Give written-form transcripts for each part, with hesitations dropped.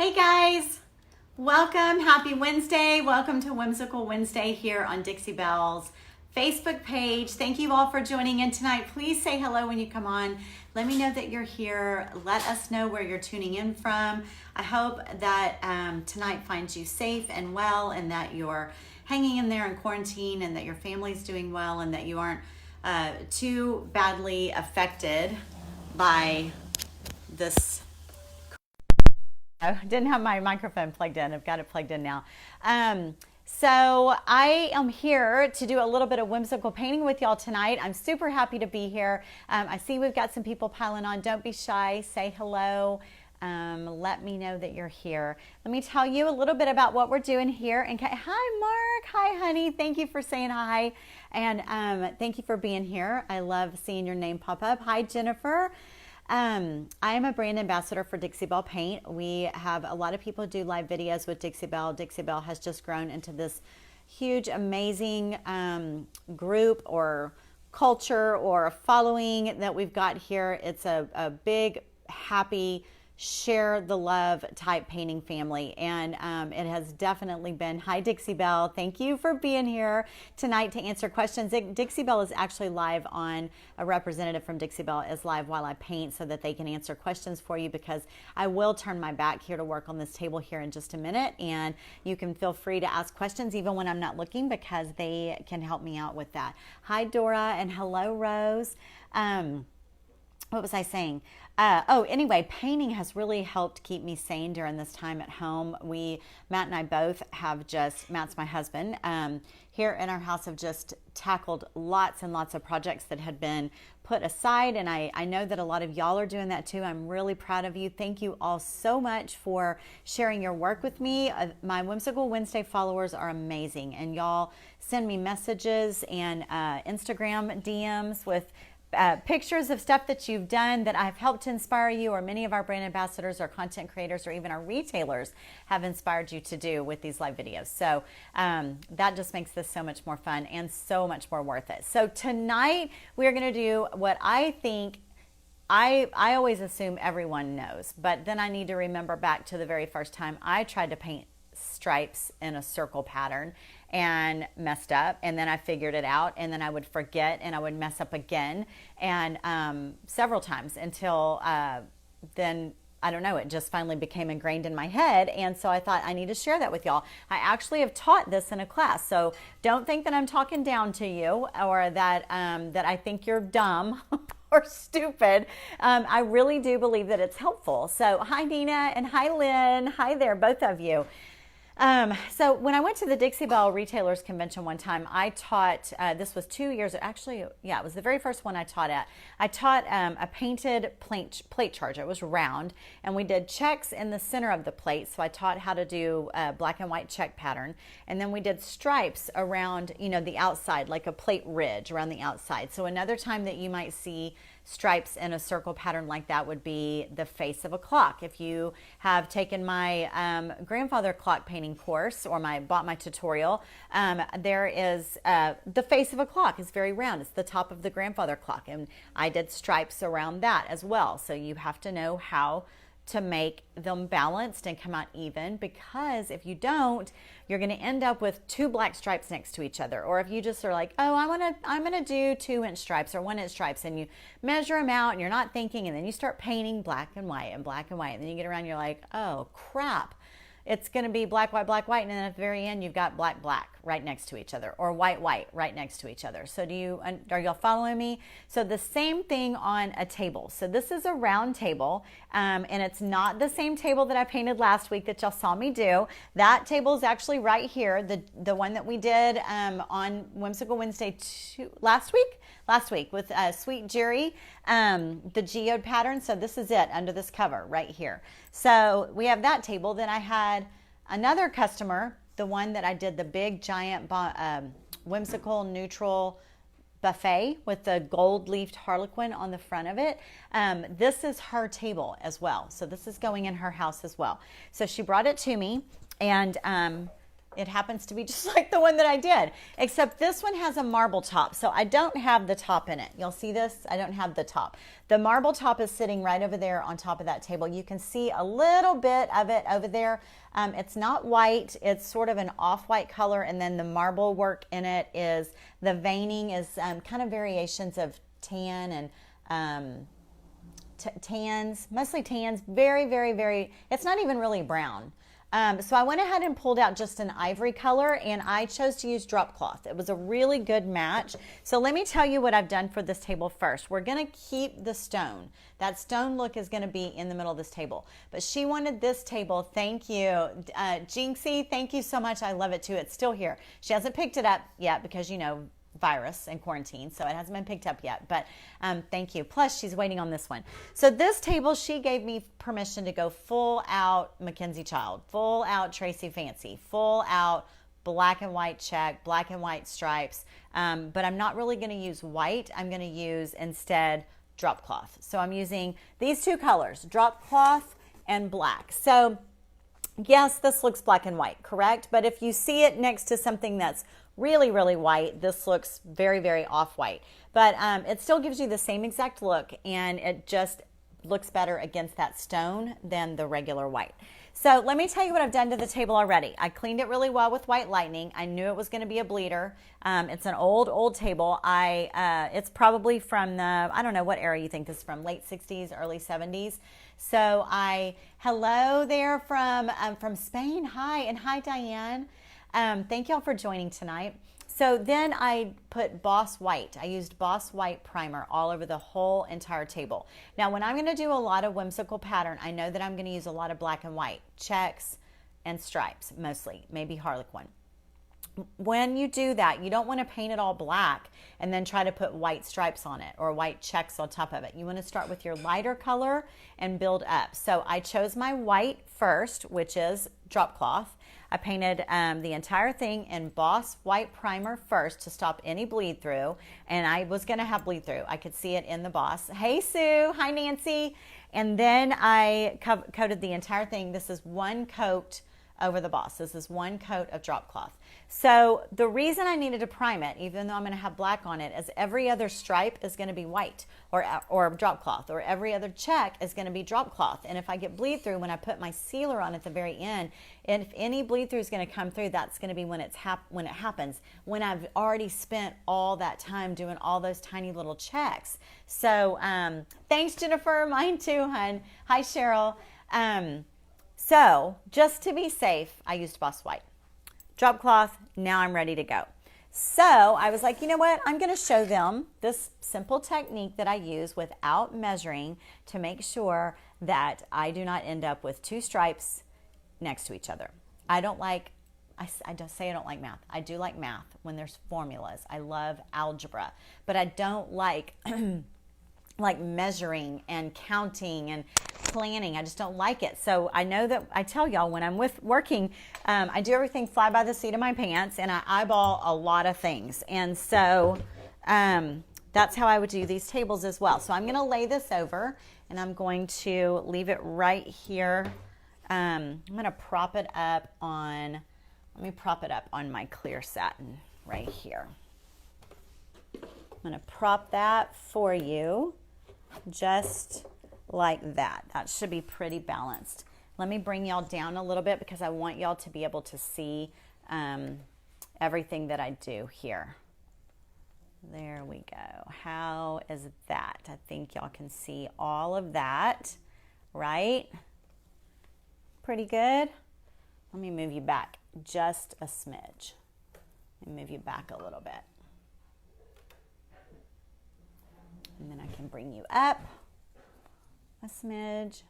Hey guys, welcome. Happy Wednesday. Welcome to Whimsical Wednesday here on Dixie Belle's Facebook page. Thank you all for joining in tonight. Please say hello when you come on. Let me know that you're here. Let us know where you're tuning in from. I hope that tonight finds you safe and well, and that you're hanging in there in quarantine, and that your family's doing well, and that you aren't too badly affected by this. I didn't have my microphone plugged in. I've got it plugged in now. So I am here to do a little bit of whimsical painting with y'all tonight. I'm super happy to be here. I see we've got some people piling on. Don't be shy. Say hello. Let me know that you're here. Let me tell you a little bit about what we're doing here. And hi, Mark. Hi, honey. Thank you for saying hi. And thank you for being here. I love seeing your name pop up. Hi, Jennifer. I am a brand ambassador for Dixie Belle Paint. We have a lot of people do live videos with Dixie Belle. Dixie Belle has just grown into this huge, amazing group or culture or following that we've got here. It's a big, happy, share the love type painting family, and it has definitely been. Hi, Dixie Belle. Thank you for being here tonight to answer questions. Dixie Belle is actually live on, a representative from Dixie Belle is live while I paint so that they can answer questions for you, because I will turn my back here to work on this table here in just a minute, and you can feel free to ask questions even when I'm not looking, because they can help me out with that. Hi, Dora, and hello, Rose. What was I saying? Anyway, painting has really helped keep me sane during this time at home. Matt and I both have Matt's my husband, here in our house have just tackled lots and lots of projects that had been put aside. And I know that a lot of y'all are doing that too. I'm really proud of you. Thank you all so much for sharing your work with me. My Whimsical Wednesday followers are amazing. And y'all send me messages and Instagram DMs with pictures of stuff that you've done that I've helped to inspire you, or many of our brand ambassadors or content creators or even our retailers have inspired you to do with these live videos. So that just makes this so much more fun and so much more worth it. So tonight we're going to do what I think I always assume everyone knows, but then I need to remember back to the very first time I tried to paint stripes in a circle pattern and messed up, and then I figured it out, and then I would forget and I would mess up again, and several times until then, I don't know, it just finally became ingrained in my head. And so I thought I need to share that with y'all. I actually have taught this in a class, so don't think that I'm talking down to you, or that that I think you're dumb or stupid. I really do believe that it's helpful. So hi, Nina, and hi, Lynn. Hi there, both of you. So when I went to the Dixie Belle Retailers Convention one time, I taught, this was 2 years, actually, yeah, it was the very first one I taught at. I taught a painted plate charger. It was round, and we did checks in the center of the plate. So I taught how to do a black and white check pattern. And then we did stripes around, the outside, like a plate ridge around the outside. So another time that you might see stripes in a circle pattern like that would be the face of a clock. If you have taken my grandfather clock painting course, or bought my tutorial, there is the face of a clock is very round. It's the top of the grandfather clock, and I did stripes around that as well. So you have to know how to make them balanced and come out even, because if you don't, you're going to end up with two black stripes next to each other. Or if you just are like, oh, I'm gonna do 2-inch stripes or 1-inch stripes, and you measure them out and you're not thinking, and then you start painting black and white and black and white, and then you get around, you're like, oh crap, it's going to be black, white, black, white, and then at the very end you've got black, black right next to each other, or white, white right next to each other. So are y'all following me? So the same thing on a table. So this is a round table, and it's not the same table that I painted last week that y'all saw me do. That table is actually right here, the one that we did on Whimsical Wednesday last week with Sweet Jerry, the geode pattern. So this is it under this cover right here. So we have that table. Then I had another customer, the one that I did the big giant whimsical neutral buffet with the gold leafed harlequin on the front of it. This is her table as well. So this is going in her house as well. So she brought it to me, and It happens to be just like the one that I did, except this one has a marble top. So I don't have the top in it. You'll see this. I don't have the top. The marble top is sitting right over there on top of that table. You can see a little bit of it over there. It's not white. It's sort of an off-white color. And then the marble work in it is, the veining is kind of variations of tan and tans, mostly tans, very, very, very, it's not even really brown. So I went ahead and pulled out just an ivory color, and I chose to use Dropcloth. It was a really good match. So let me tell you what I've done for this table first. We're going to keep the stone. That stone look is going to be in the middle of this table. But she wanted this table. Thank you. Jinxie, thank you so much. I love it too. It's still here. She hasn't picked it up yet because, you know, virus and quarantine, so it hasn't been picked up yet, but thank you. Plus she's waiting on this one. So this table, she gave me permission to go full out Mackenzie Child, full out Tracey Fancy, full out black and white check, black and white stripes, but I'm not really going to use white. I'm going to use instead Dropcloth. So I'm using these two colors, Dropcloth and black. So yes, this looks black and white, correct? But if you see it next to something that's really, really white, this looks very, very off-white. But it still gives you the same exact look, and it just looks better against that stone than the regular white. So let me tell you what I've done to the table already. I cleaned it really well with White Lightning. I knew it was going to be a bleeder. It's an old table. It's probably from the, I don't know what era you think this is from, late 60s, early 70s. So hello there from Spain. Hi, and hi, Diane. Thank y'all for joining tonight. So then I put Boss White. I used Boss White primer all over the whole entire table. Now, when I'm going to do a lot of whimsical pattern, I know that I'm going to use a lot of black and white, checks and stripes mostly, maybe Harlequin. When you do that, you don't want to paint it all black and then try to put white stripes on it or white checks on top of it. You want to start with your lighter color and build up. So I chose my white first, which is Dropcloth. I painted the entire thing in Boss White primer first to stop any bleed through, and I was going to have bleed through. I could see it in the Boss. Hey, Sue. Hi, Nancy. And then I coated the entire thing. This is one coat over the Boss. This is one coat of Dropcloth. So the reason I needed to prime it, even though I'm going to have black on it, is every other stripe is going to be white or Dropcloth, or every other check is going to be Dropcloth. And if I get bleed through when I put my sealer on at the very end, and if any bleed through is going to come through, that's going to be when it happens, when I've already spent all that time doing all those tiny little checks. So thanks, Jennifer. Mine too, hun. Hi, Cheryl. So just to be safe, I used Boss White. Dropcloth, now I'm ready to go. So I was like, you know what? I'm going to show them this simple technique that I use without measuring to make sure that I do not end up with two stripes next to each other. I don't like math. I do like math when there's formulas. I love algebra, but I don't like like measuring and counting and planning. I just don't like it. So I know that I tell y'all when I'm working, I do everything fly by the seat of my pants, and I eyeball a lot of things. And so that's how I would do these tables as well. So I'm going to lay this over, and I'm going to leave it right here. I'm going to prop it up on, let me prop it up on my clear satin right here. I'm going to prop that for you just like that. That should be pretty balanced. Let me bring y'all down a little bit because I want y'all to be able to see everything that I do here. There we go. How is that? I think y'all can see all of that, right? Pretty good. Let me move you back just a smidge. Let me move you back a little bit. And then I can bring you up a smidge.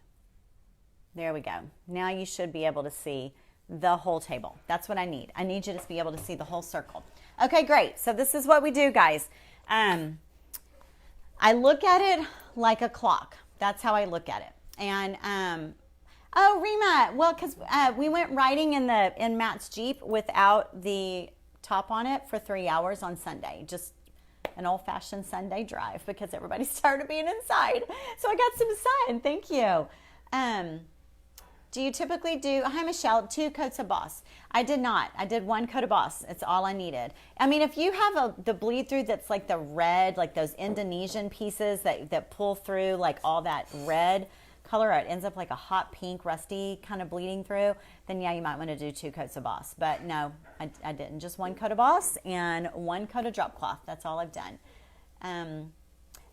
There we go. Now you should be able to see the whole table. That's what I need. I need you to be able to see the whole circle. Okay, great. So this is what we do, guys. I look at it like a clock. That's how I look at it. And oh, Rima, well, because we went riding in Matt's Jeep without the top on it for 3 hours on Sunday. Just an old-fashioned Sunday drive because everybody's tired of being inside. So I got some sun. Thank you. Do you typically do, hi Michelle, 2 coats of Boss? I did not. I did 1 coat of Boss. It's all I needed. I mean, if you have the bleed through that's like the red, like those Indonesian pieces that pull through like all that red color, it ends up like a hot pink, rusty kind of bleeding through, then yeah, you might want to do 2 coats of Boss. But no, I didn't. Just 1 coat of Boss and 1 coat of Dropcloth. That's all I've done.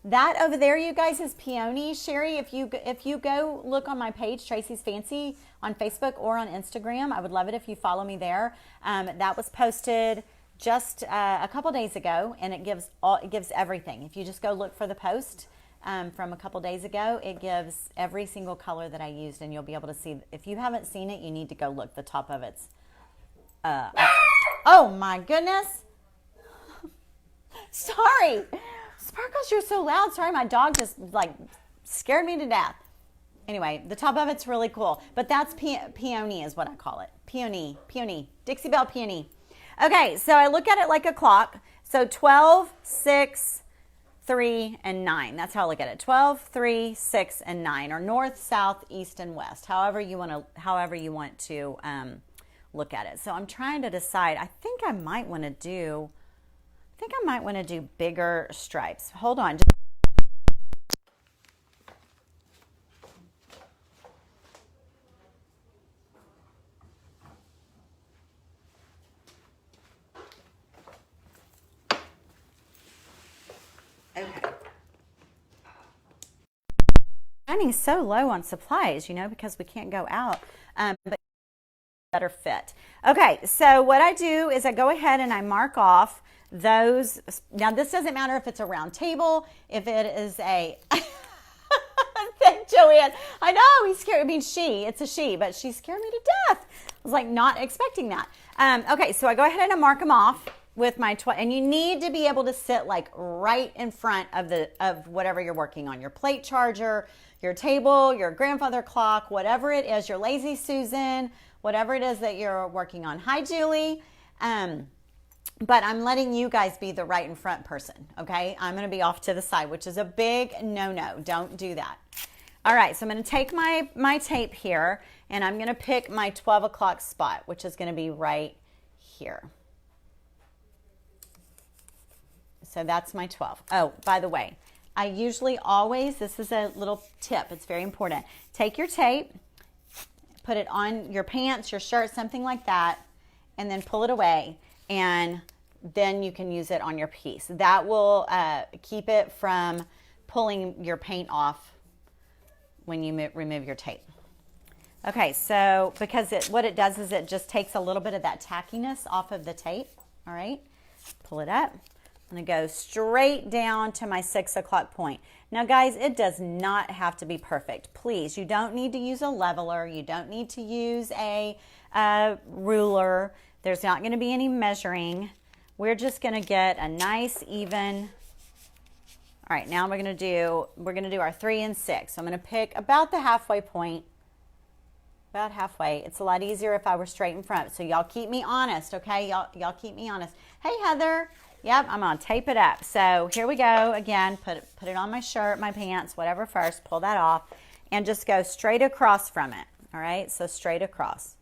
That over there, you guys, is peony. Sherry, if you go look on my page, Tracey's Fancy, on Facebook or on Instagram, I would love it if you follow me there. That was posted just a couple days ago, and it gives everything. If you just go look for the post from a couple days ago, it gives every single color that I used, and you'll be able to see. If you haven't seen it, you need to go look. The top of it's. Oh my goodness! Sorry. Sparkles, you're so loud. Sorry, my dog just like scared me to death. Anyway, the top of it's really cool. But that's peony is what I call it. Peony. Dixie Belle peony. Okay, so I look at it like a clock. So 12, 6, 3, and 9. That's how I look at it. 12, 3, 6, and 9. Or north, south, east, and west. However you want to look at it. So I'm trying to decide. I think I might want to do bigger stripes. Hold on. Okay. Running so low on supplies, because we can't go out. But better fit. Okay, so what I do is I go ahead and I mark off those. Now this doesn't matter if it's a round table, if it is a thank Joanne. I know he's scared. I mean, it's a she, but she scared me to death. I was like not expecting that. Okay, so I go ahead and I mark them off with my and you need to be able to sit like right in front of whatever you're working on, your plate charger, your table, your grandfather clock, whatever it is, your Lazy Susan, whatever it is that you're working on. Hi, Julie. But I'm letting you guys be the right in front person, okay? I'm going to be off to the side, which is a big no-no. Don't do that. All right, so I'm going to take my tape here, and I'm going to pick my 12 o'clock spot, which is going to be right here. So that's my 12. Oh, by the way, I usually always, this is a little tip, it's very important. Take your tape, put it on your pants, your shirt, something like that, and then pull it away, and then you can use it on your piece. That will keep it from pulling your paint off when you remove your tape. Okay, so because what it does is it just takes a little bit of that tackiness off of the tape. All right, pull it up. I'm going to go straight down to my 6 o'clock point. Now, guys, it does not have to be perfect. Please, you don't need to use a leveler. You don't need to use a ruler. There's not going to be any measuring. We're just going to get a nice, even. All right, now we're going to do our 3 and 6. So I'm going to pick about the halfway point. About halfway. It's a lot easier if I were straight in front. So y'all keep me honest, okay? Y'all keep me honest. Hey, Heather. Yep, I'm going to tape it up. So here we go. Again, put it on my shirt, my pants, whatever first. Pull that off and just go straight across from it. All right, so straight across.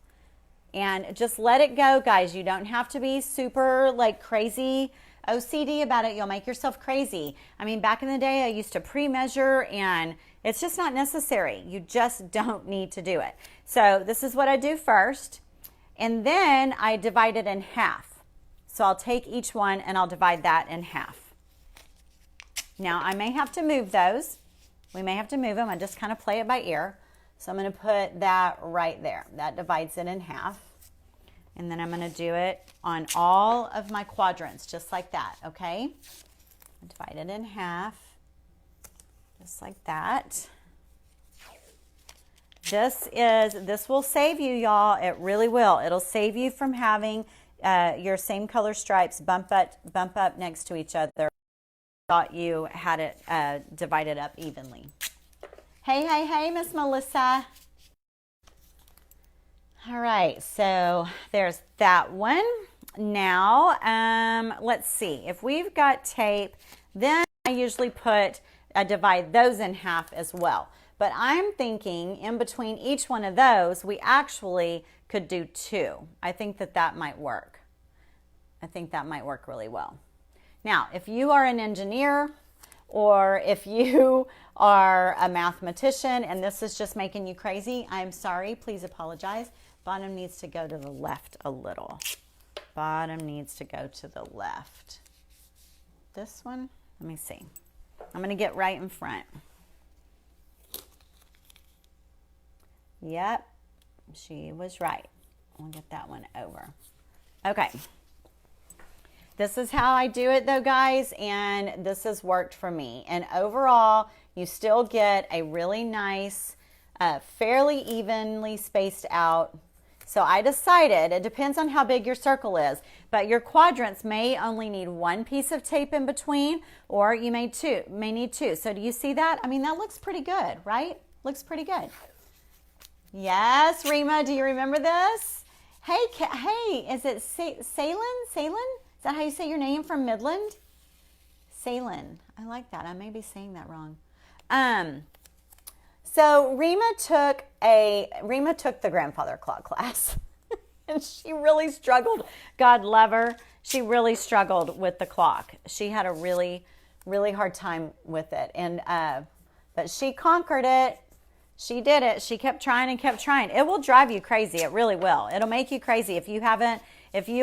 And just let it go, guys. You don't have to be super like crazy OCD about it. You'll make yourself crazy. I mean, back in the day, I used to pre-measure, and it's just not necessary. You just don't need to do it. So this is what I do first. And then I divide it in half. So I'll take each one and I'll divide that in half. Now I may have to move those. We may have to move them. I just kind of play it by ear. So I'm going to put that right there. That divides it in half. And then I'm going to do it on all of my quadrants, just like that, okay? Divide it in half, just like that. This will save you, y'all. It really will. It'll save you from having your same color stripes bump up next to each other. Thought you had it divided up evenly. Hey, Miss Melissa. All right, so there's that one. Now, let's see. If we've got tape, then I usually divide those in half as well. But I'm thinking in between each one of those, we actually could do 2. I think that might work. I think that might work really well. Now, if you are an engineer or if you are a mathematician and this is just making you crazy, I'm sorry. Please apologize. Bottom needs to go to the left a little. Bottom needs to go to the left. This one, let me see. I'm going to get right in front. Yep, she was right. I'll get that one over. Okay. This is how I do it though, guys, and this has worked for me. And overall, you still get a really nice, fairly evenly spaced out. So I decided, it depends on how big your circle is, but your quadrants may only need 1 piece of tape in between, or you may need 2. So do you see that? I mean, that looks pretty good, right? Looks pretty good. Yes, Rima, do you remember this? Hey, is it Salin? Is that how you say your name from Midland? Salin. I like that. I may be saying that wrong. So Rima took the grandfather clock class and she really struggled. God love her. She really struggled with the clock. She had a really, really hard time with it. And, but she conquered it. She did it. She kept trying and kept trying. It will drive you crazy. It really will. It'll make you crazy. If you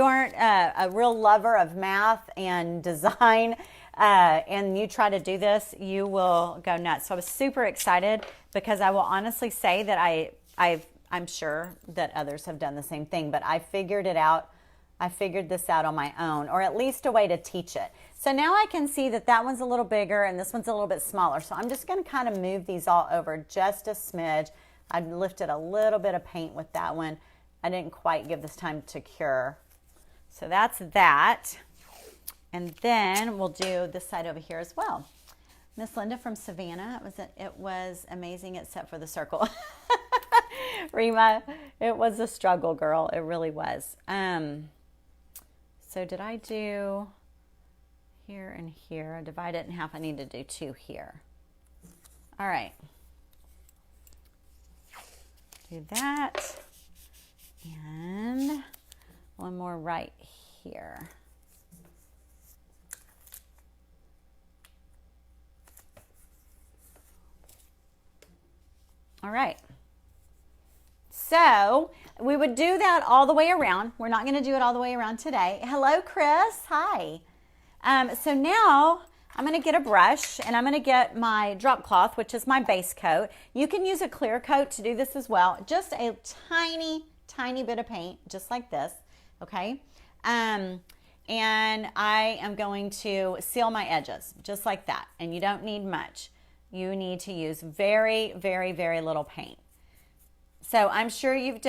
aren't a real lover of math and design, and you try to do this, you will go nuts. So I was super excited because I will honestly say that I'm sure that others have done the same thing, but I figured it out. I figured this out on my own, or at least a way to teach it. So now I can see that one's a little bigger and this one's a little bit smaller. So I'm just going to kind of move these all over just a smidge. I lifted a little bit of paint with that one. I didn't quite give this time to cure. So that's that. And then we'll do this side over here as well. Miss Linda from Savannah, it was amazing except for the circle. Rima, it was a struggle, girl. It really was. So did I do here and here? I divide it in half. I need to do 2 here. All right. Do that. And one more right here. All right. So we would do that all the way around. We're not going to do it all the way around today. Hello, Chris. Hi. So now I'm going to get a brush and I'm going to get my Dropcloth, which is my base coat. You can use a clear coat to do this as well. Just a tiny, tiny bit of paint, just like this. Okay. And I am going to seal my edges just like that. And you don't need much. You need to use very, very, very little paint. So I'm sure you've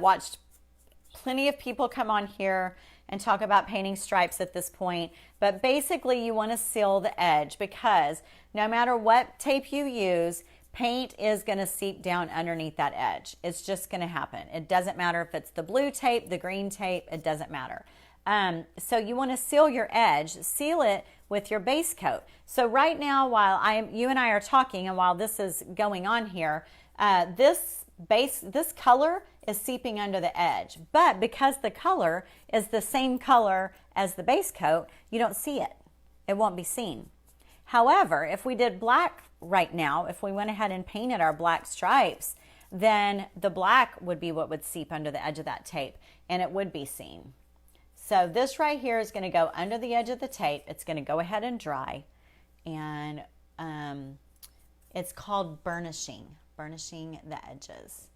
watched plenty of people come on here and talk about painting stripes at this point. But basically you want to seal the edge because no matter what tape you use, paint is going to seep down underneath that edge. It's just going to happen. It doesn't matter if it's the blue tape, the green tape, it doesn't matter. So you want to seal your edge, seal it with your base coat. So right now, while you and I are talking and while this is going on here, this color is seeping under the edge. But because the color is the same color as the base coat, you don't see it. It won't be seen. However, if we did black right now, if we went ahead and painted our black stripes, then the black would be what would seep under the edge of that tape and it would be seen. So this right here is going to go under the edge of the tape. It's going to go ahead and dry. And it's called burnishing the edges.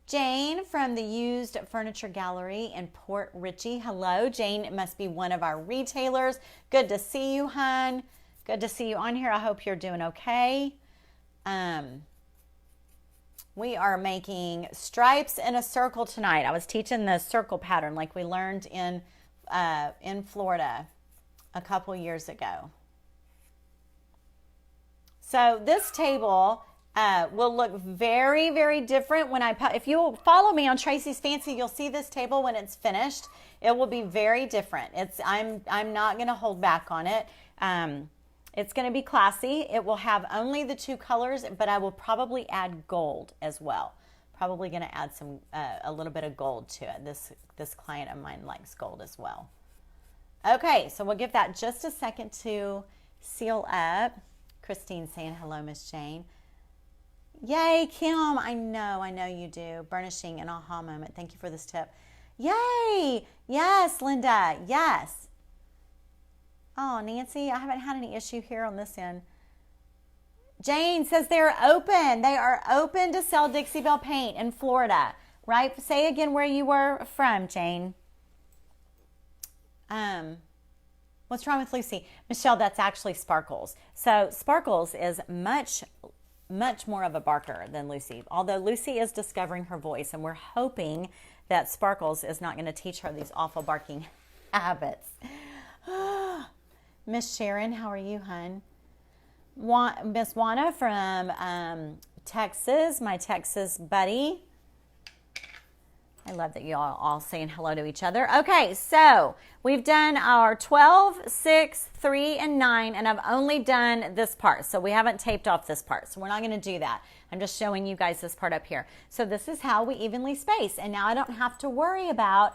Jane from the Used Furniture Gallery in Port Richey. Hello, Jane. It must be one of our retailers. Good to see you, hon. Good to see you on here. I hope you're doing okay. We are making stripes in a circle tonight. I was teaching the circle pattern like we learned in Florida a couple years ago. So this table will look very, very different when if you follow me on Tracey's Fancy, you'll see this table when it's finished. It will be very different. I'm not going to hold back on it. It's going to be classy. It will have only the 2 colors, but I will probably add gold as well. Probably going to add some a little bit of gold to it. This client of mine likes gold as well. Okay, so we'll give that just a second to seal up. Christine saying hello, Miss Jane. Yay, Kim. I know you do. Burnishing an aha moment. Thank you for this tip. Yay. Yes, Linda. Yes. Oh, Nancy, I haven't had any issue here on this end. Jane says they're open. They are open to sell Dixie Belle paint in Florida, right? Say again where you were from, Jane. What's wrong with Lucy? Michelle, that's actually Sparkles. So Sparkles is much more of a barker than Lucy, although Lucy is discovering her voice, and we're hoping that Sparkles is not going to teach her these awful barking habits. Miss Sharon, how are you, hun? Miss Juana from Texas, my Texas buddy. I love that you all saying hello to each other. Okay, so we've done our 12, 6, 3, and 9, and I've only done this part. So we haven't taped off this part, so we're not going to do that. I'm just showing you guys this part up here. So this is how we evenly space, and now I don't have to worry about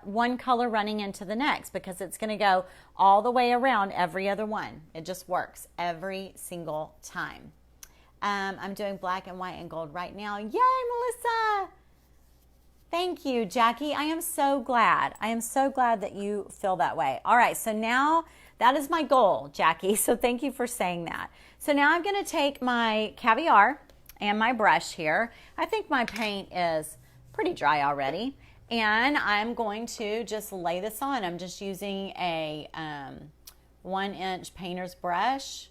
one color running into the next, because it's going to go all the way around every other one. It just works every single time. I'm doing black and white and gold right now. Yay, Melissa! Thank you, Jackie. I am so glad. I am so glad that you feel that way. All right, so now that is my goal, Jackie. So thank you for saying that. So now I'm going to take my Caviar and my brush here. I think my paint is pretty dry already. And I'm going to just lay this on. I'm just using a 1-inch painter's brush.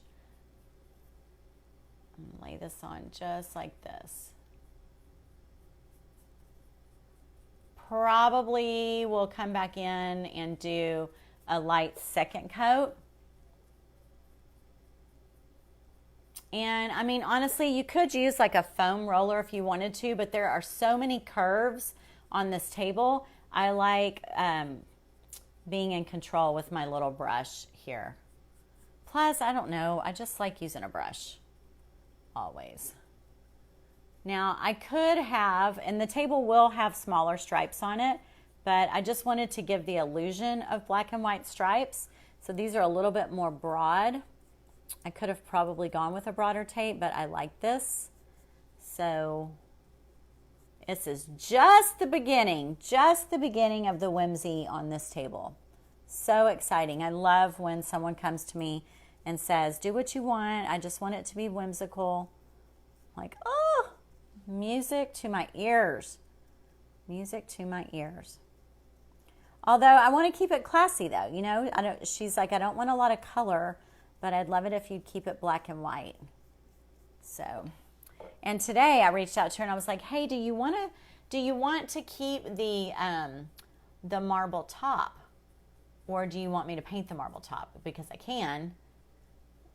Lay this on just like this. Probably will come back in and do a light second coat. And I mean, honestly, you could use like a foam roller if you wanted to, but there are so many curves on this table. I like being in control with my little brush here. Plus, I don't know, I just like using a brush. Always. Now I could have, and the table will have smaller stripes on it, but I just wanted to give the illusion of black and white stripes. So these are a little bit more broad. I could have probably gone with a broader tape, but I like this. So this is just the beginning of the whimsy on this table. So exciting. I love when someone comes to me and says, do what you want. I just want it to be whimsical. Like, oh, music to my ears. Music to my ears. Although I want to keep it classy though, you know, she's like, I don't want a lot of color, but I'd love it if you'd keep it black and white. So, and today I reached out to her and I was like, hey, do you want to keep the marble top, or do you want me to paint the marble top? Because I can.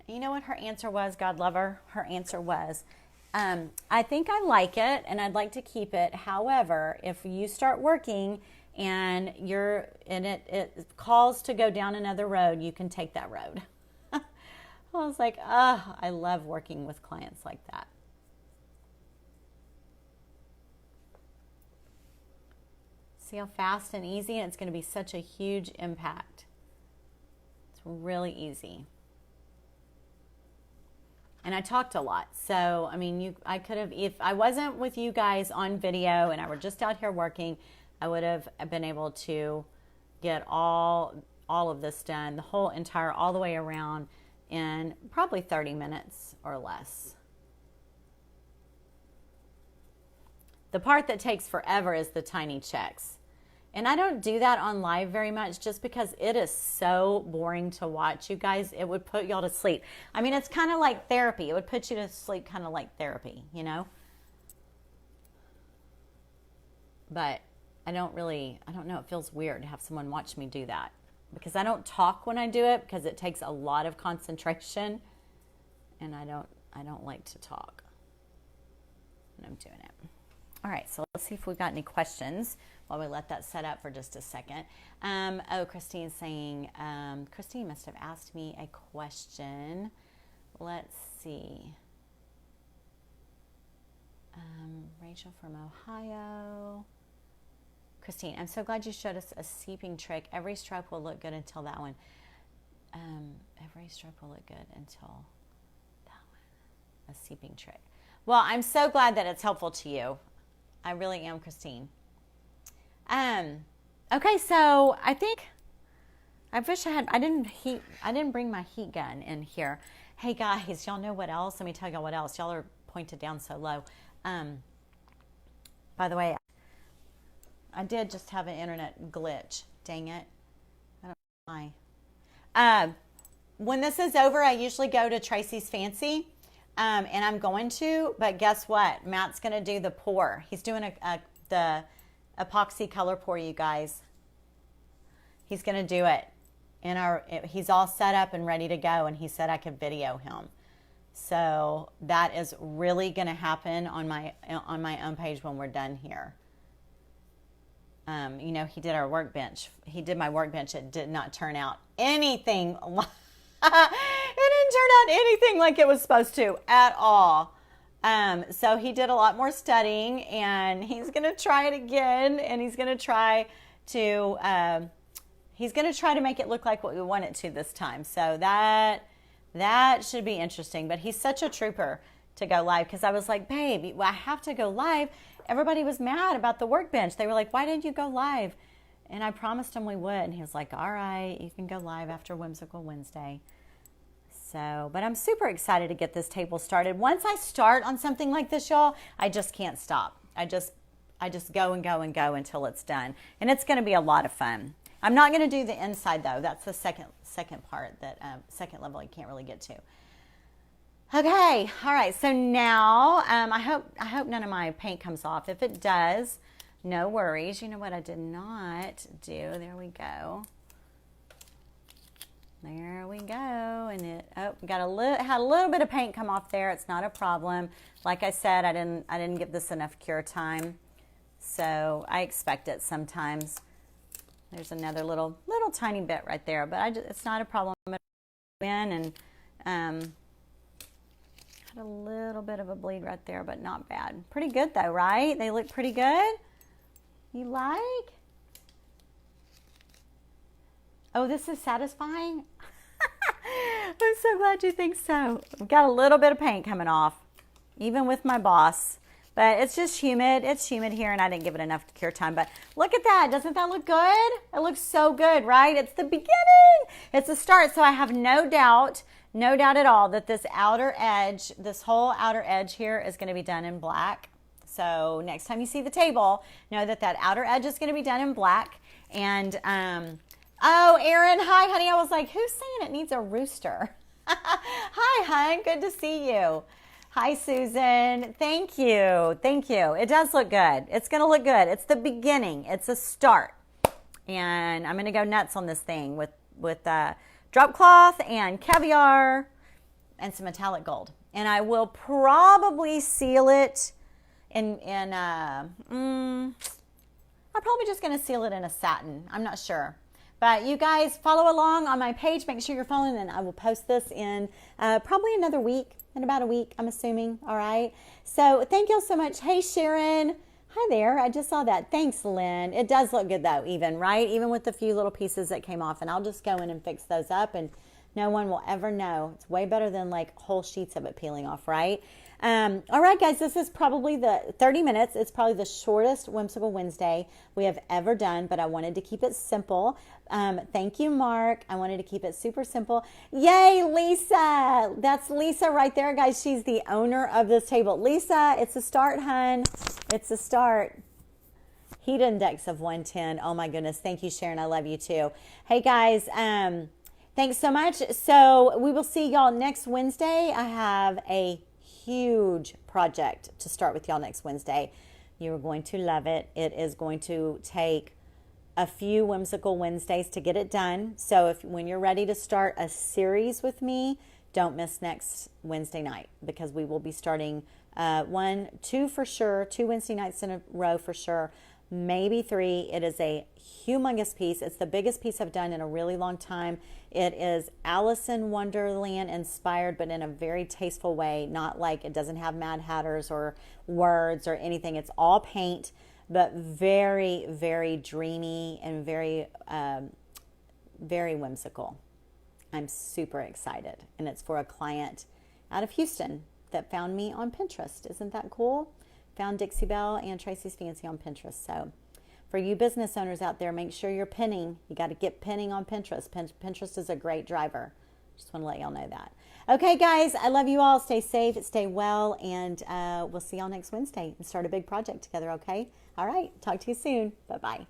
You know what her answer was? God love her. Her answer was, I think I like it and I'd like to keep it. However, if you start working and it calls to go down another road, you can take that road. I was like, oh, I love working with clients like that. See how fast and easy, and it's going to be such a huge impact. It's really easy. And I talked a lot. So, I mean, I could have, if I wasn't with you guys on video and I were just out here working, I would have been able to get all of this done, all the way around in probably 30 minutes or less. The part that takes forever is the tiny checks. And I don't do that on live very much just because it is so boring to watch, you guys. It would put y'all to sleep. I mean, it's kind of like therapy. It would put you to sleep kind of like therapy, you know? But I don't know, it feels weird to have someone watch me do that. Because I don't talk when I do it because it takes a lot of concentration. And I don't like to talk when I'm doing it. All right, so let's see if we've got any questions while we let that set up for just a second. Oh, Christine's saying, Christine must have asked me a question. Let's see. Rachel from Ohio. Christine, I'm so glad you showed us a seeping trick. Every stripe will look good until that one. Every stripe will look good until that one. A seeping trick. Well, I'm so glad that it's helpful to you. I really am, Christine. Okay, so I think I wish I didn't bring my heat gun in here. Hey guys, y'all know what else? Let me tell y'all what else. Y'all are pointed down so low. By the way, I did just have an internet glitch. Dang it. I don't know why. When this is over, I usually go to Tracey's Fancy. And I'm going to, but guess what? Matt's going to do the pour. He's doing the epoxy color pour, you guys. He's going to do it. He's all set up and ready to go, and he said I could video him. So that is really going to happen on my own page when we're done here. You know, he did our workbench. He did my workbench. It did not turn out anything like it didn't turn out anything like it was supposed to at all. So he did a lot more studying, and he's going to try it again, and he's going to try to make it look like what we want it to this time. So that should be interesting. But he's such a trooper to go live, because I was like, babe, I have to go live. Everybody was mad about the workbench. They were like, why didn't you go live? And I promised him we would. And he was like, all right, you can go live after Whimsical Wednesday. So, but I'm super excited to get this table started. Once I start on something like this, y'all, I just can't stop. I just go and go and go until it's done. And it's going to be a lot of fun. I'm not going to do the inside, though. That's the second part, that second level I can't really get to. Okay, all right. So now I hope none of my paint comes off. If it does, no worries. You know what I did not do? There we go. There we go. And it had a little bit of paint come off there. It's not a problem. Like I said, I didn't give this enough cure time, so I expect it sometimes. There's another little tiny bit right there, but it's not a problem. And had a little bit of a bleed right there, but not bad. Pretty good though, right? They look pretty good. You like? Oh, this is satisfying? I'm so glad you think so. I've got a little bit of paint coming off, even with my boss. But it's just humid. It's humid here, and I didn't give it enough cure time. But look at that. Doesn't that look good? It looks so good, right? It's the beginning. It's the start. So I have no doubt at all that this outer edge, this whole outer edge here is going to be done in black. So next time you see the table, know that outer edge is going to be done in black. And, oh, Erin, hi, honey. I was like, who's saying it needs a rooster? Hi, hon. Good to see you. Hi, Susan. Thank you. Thank you. It does look good. It's going to look good. It's the beginning. It's a start. And I'm going to go nuts on this thing with Dropcloth and Caviar and some metallic gold. And I will probably seal it I'm probably just going to seal it in a satin. I'm not sure. But you guys follow along on my page. Make sure you're following, and I will post this in probably another week, in about a week, I'm assuming. All right. So thank you all so much. Hey, Sharon. Hi there. I just saw that. Thanks, Lynn. It does look good, though, even, right? Even with the few little pieces that came off. And I'll just go in and fix those up, and no one will ever know. It's way better than, like, whole sheets of it peeling off, right? All right, guys, this is probably the 30 minutes. It's probably the shortest Whimsical Wednesday we have ever done, but I wanted to keep it simple. Thank you, Mark. I wanted to keep it super simple. Yay, Lisa. That's Lisa right there, guys. She's the owner of this table. Lisa, it's a start, hun. It's a start. Heat index of 110. Oh, my goodness. Thank you, Sharon. I love you, too. Hey, guys, thanks so much. So we will see y'all next Wednesday. I have a huge project to start with y'all next Wednesday. You're going to love it. It is going to take a few Whimsical Wednesdays to get it done. So when you're ready to start a series with me, don't miss next Wednesday night, because we will be starting Two for sure, 2 Wednesday nights in a row for sure, maybe 3. It is a humongous piece. It's the biggest piece I've done in a really long time. It is Alice in Wonderland inspired, but in a very tasteful way. Not like, it doesn't have Mad Hatters or words or anything. It's all paint, but very, very dreamy and very, very whimsical. I'm super excited. And it's for a client out of Houston that found me on Pinterest. Isn't that cool? Found Dixie Belle and Tracey's Fancy on Pinterest. So for you business owners out there, make sure you're pinning. You got to get pinning on Pinterest. Pinterest is a great driver. Just want to let y'all know that. Okay, guys, I love you all. Stay safe, stay well, and we'll see y'all next Wednesday and start a big project together, okay? All right, talk to you soon. Bye-bye.